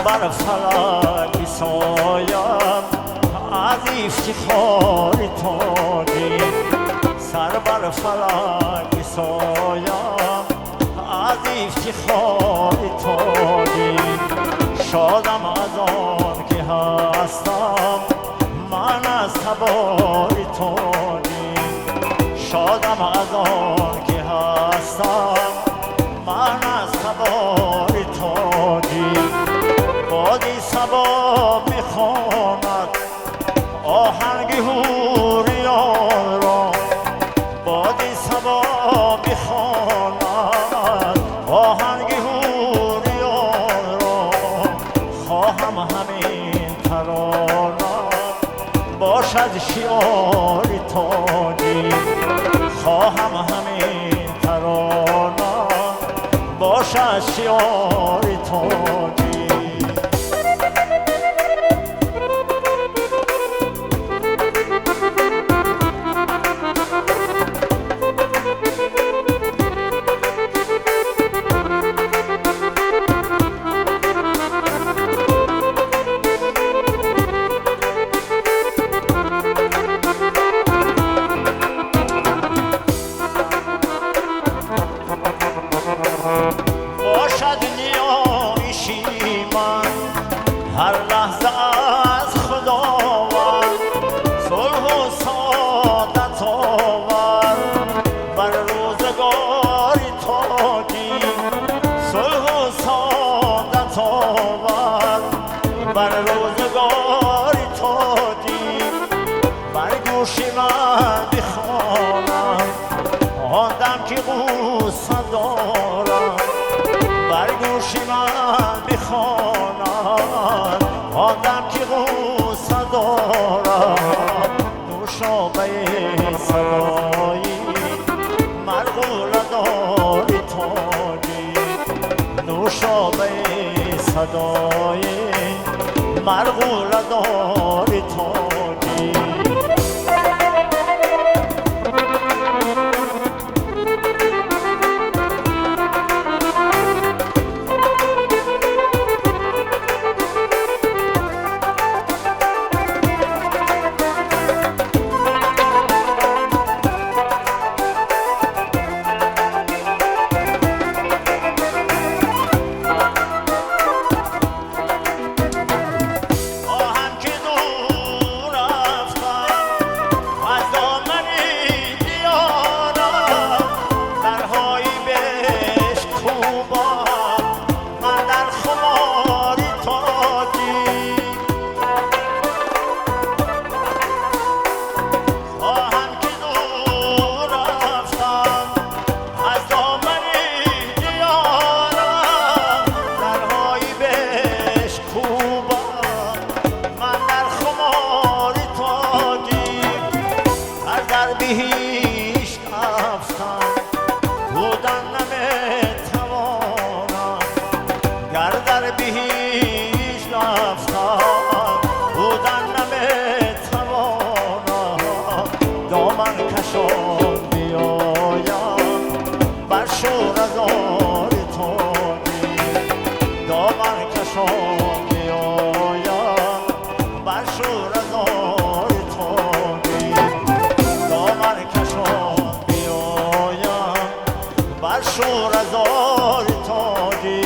بر فلک سایم از افتخار تاجی، سر بر فلک سایم از افتخار تاجی. شادم از آن که هستم من از تبار تاجی، شادم از آن که هستم من از تبار تاجی. بادی صبا میخواند آهنگ حوریان را، بادی صبا میخواند آهنگ حوریان را. خواهم همین ترانه باشد شعار تاجی، خواهم همین ترانه باشد شعار تاجی. باشد نیایشی من هر لحظه از خداوند، صلح و سعادت آور بر روزگار تاجی، صلح و سعادت آور بر روزگار تاجی. بر گوش من بخوانم آن دم که غوصه دارم، بر گوش من بخوانم آن دم که غوصه دارم. نوشابه صدایی مرغوله داری تاجی، نوشابه صدایی مرغوله داری تاجی. هیچ رفتم بودن نمیتوانم، گر در بهیچ رفتم بودن نمیتوانم. دامن کشان بیایم بر شوره‌زار تاجی، دامن کشان بیایم بر شوره‌زار تاجی. دامن کشان بیایم بر شوره‌زار تاجی.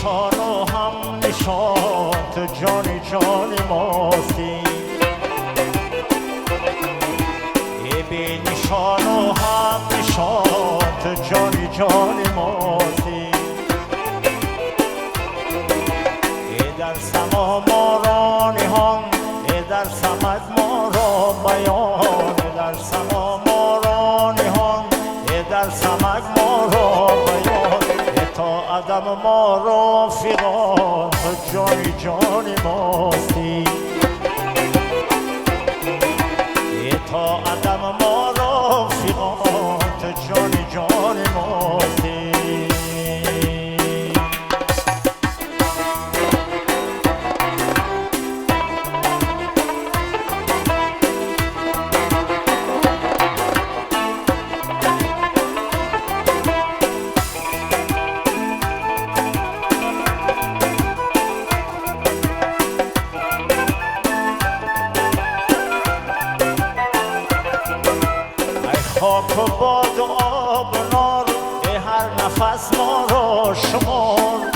نشان و هم نشان تو جانی جانی ماستی بی نشان و هم نشان تو جانی جانی ماستی در سما ما را نهان در سمت ما را بیان در سما ما را نهان در سمت ما را بیان تا عدم ما را فیغان تو جانی جانی ماستی تا عدم ما را فیغان تو جانی جانی ماستی خاک و باد و آب و نار هر نفس ما را شمار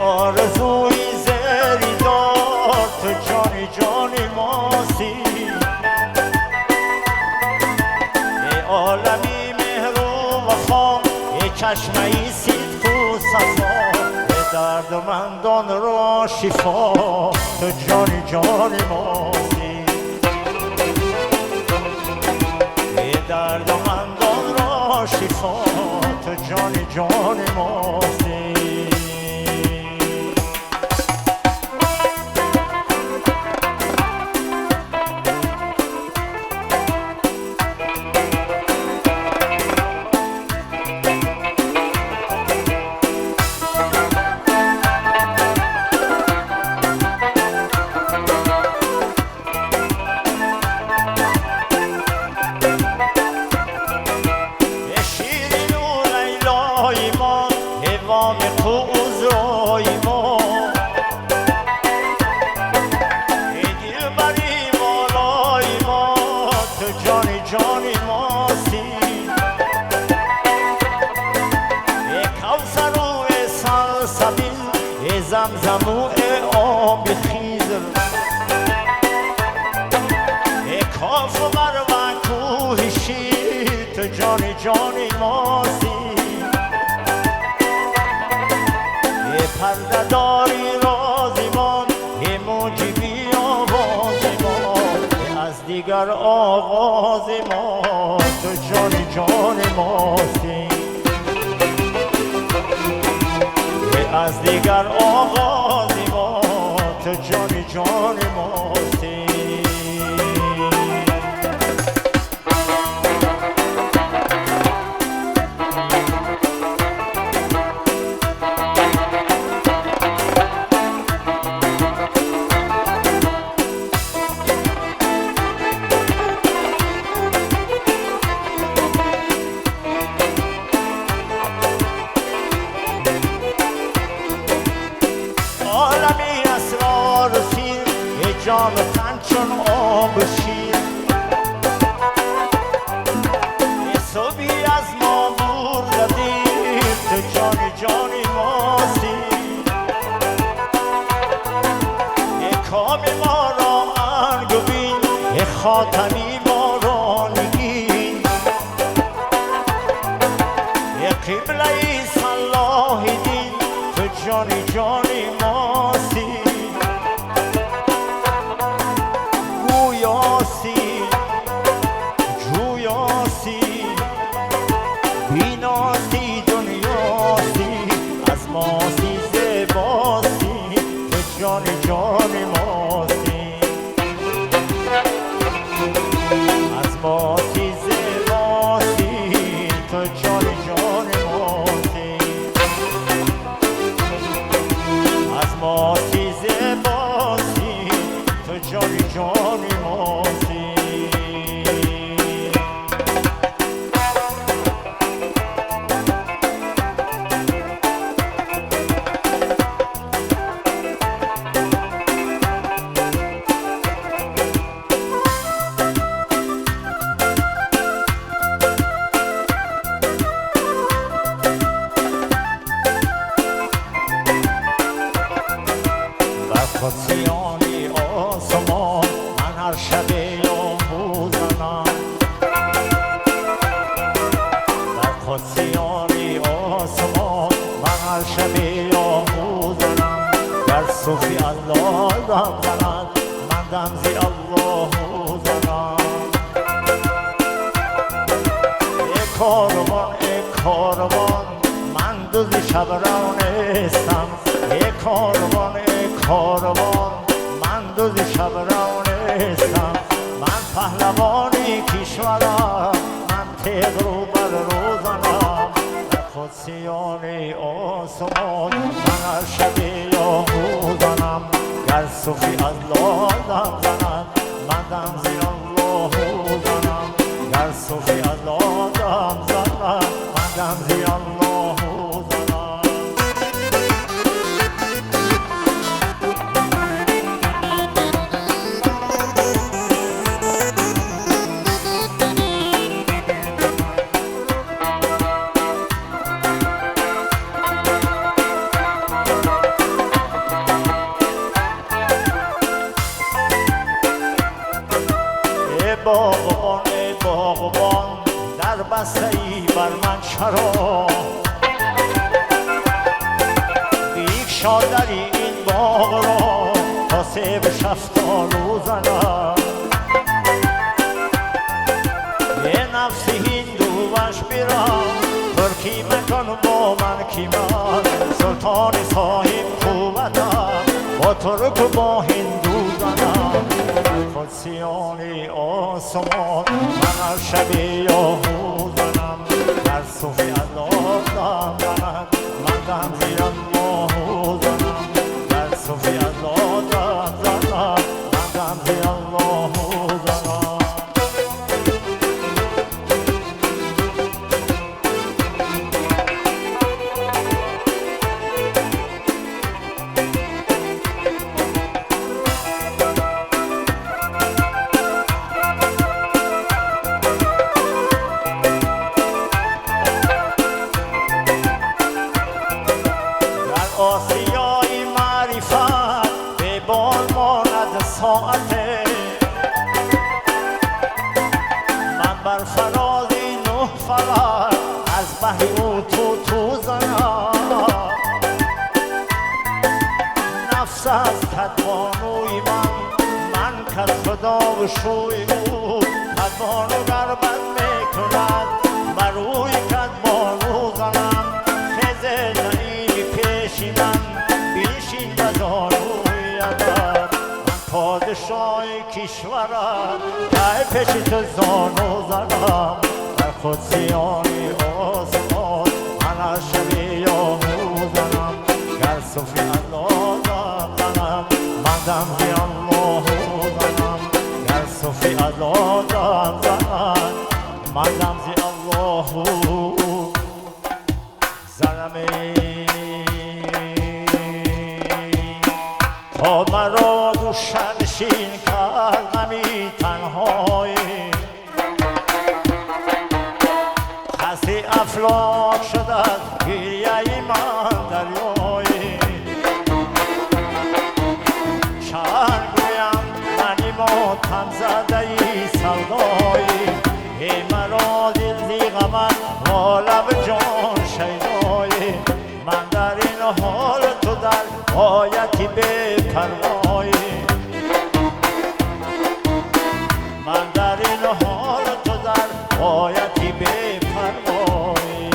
آرزوی زری دار تو جانی جانی ماستی عالمی مهر و وفا چشمه ای صدق و صفا دردمندان را شفا تو جانی جانی ماستی دردمندان را شفا تو جانی جانی ماستی وام خوزرای ما دل بری والای ما تو جانی جانی ماستی کوثر و سلسبیل زمزم و آب خیزر کاف و مروه کوه شیر تو جانی جانی ماستی پرده داری رازیمان موجبی آوازمان از دیگر آغاز ما تو جانی جان ماستی از دیگر آغاز ما تو جانی جان ماستی عالمی اسرار سیر جان و تن چون آب شیر صبحی از ما بردی تو جانی جانی ماستی کام ما را انگبین خاتمی ما را نگین قبله صلاح دین تو جانی جانی ماستی گویاسی جویاسی بیناسی دنیاسی از ماسی زباسی تو جانی جانی ماستی از ماسی زباسی تو جانی جانی ماستی از ماسی زباسی تو جانی جانی ماستی قدسیانی آسمان من هر شب یاموزنم گر صوفی الله دم زند من دم زی الله زنم ای کاروان من دوزی شب رونستم ای کاروان من دوزی شب رونستم من پهلوانی کشورم من تیغ رو بر روزنم در قدسیانی آسمان من هر شب یاموزنم گر صوفی الله دم زند من دم زی الله زنم گر صوفی الله دم زند من دم زی الله زنم ای باغبان در بسته ای بر من چرا بیکشا دری این باغ را تا سیب شفتالو زنم یه نفسی هندوش بیرم ترکی مکن با من کی من سلطان صاحب قوتم با ترک و با هندو زنم قدسیانی آسمان من هر شب یاموزنم در صوفی الله دم زند من دم زی الله زنم در صوفی الله دم زند من دم زی الله زنم آسیای معرفت به بال ماند ساعته من بر فرازی نه فلک از بحر او تو زنم نفس از کدبانوی من کد خدا و شوی او کدبانو گربت میکند بر روی کدبانو زنم خزه نعیمی پیشی من بیشین بزانوی ادب من پادشاه کشورم که پیش تو زانو زنم در قدسیانی آسمان من هر شب یاموزنم گر صوفی الله دم زنم من دم زی الله زنم گر صوفی الله دم زنم من دم زی الله زنم تا مرا گوشه نشین کردمی تنهایی خسی افلاک شدد گریه من دریایی چند گویم منی ماتم زده ای سودایی ای مرا دل زی غمت غالب جان شیدایی من در این حال تو در غایتی بے پروایی من در این حال تو در غایتی بے پروایی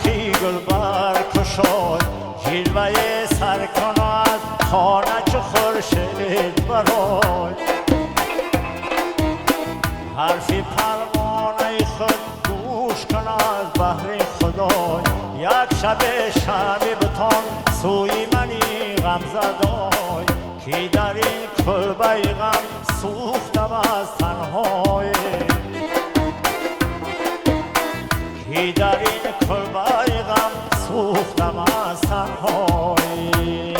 وقتی گل برگشاد جلوه سر کند خانه چو خورشید برآی حرفی پروانه خود گوش کن از بهر خدای یک شب شمی بتان سوی منی غم زدای که در این کلبه غم سوختم از تنهایی که در این کلبه غم سوختم از تنهایی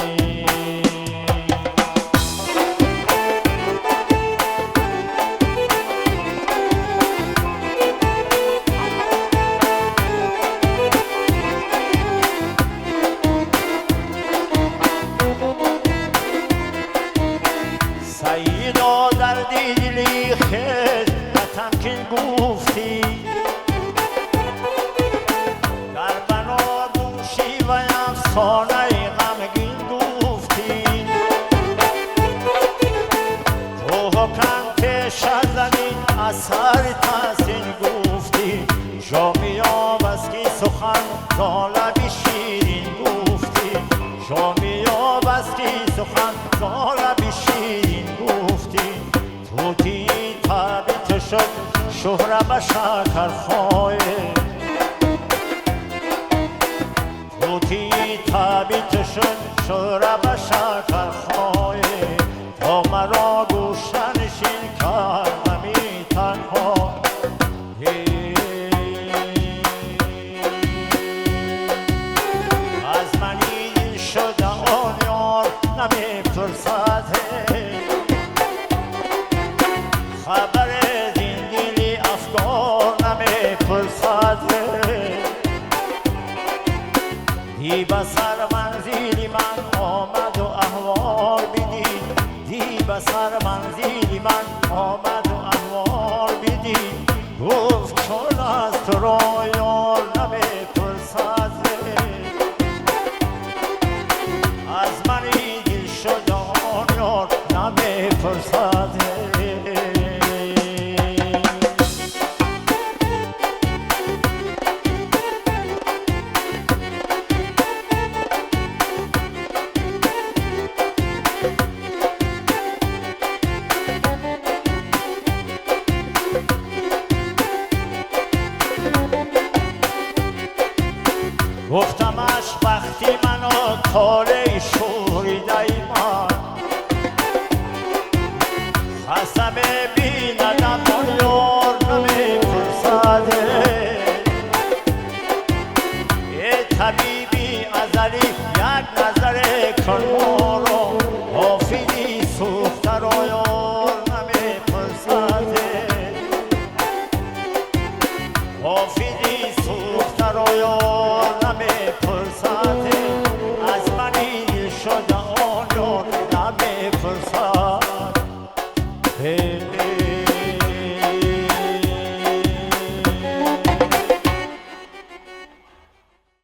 سیدا در دلی خیش نتمکن گفتی در بناگوشی و افسانه غمگین گفتی تو حکم پیش از زمین اثر تحسین گفتی شامیاب از کی سخن زالبی شیرین گفتی شامیاب از کی سخن زالبی شیرین گفتی توتی تابیت شد شهره به شکرخای توتی تابیت شد شهره به شکرخای تا مرا گوشه نشین کردمی تنها از منی دل شده آن یار نمی پرسد خبر دین دلی افگار نمی پرسد دی به سر منزلی من آمد و احوال بدید دی به سر منزلی من آمد و احوال بدید گفت چون از تو را یار نمی پرسد از منی دل شد آن یار نمی پرسد گفتمش وقتی منو تاله شوریده ای من خسته ببیندم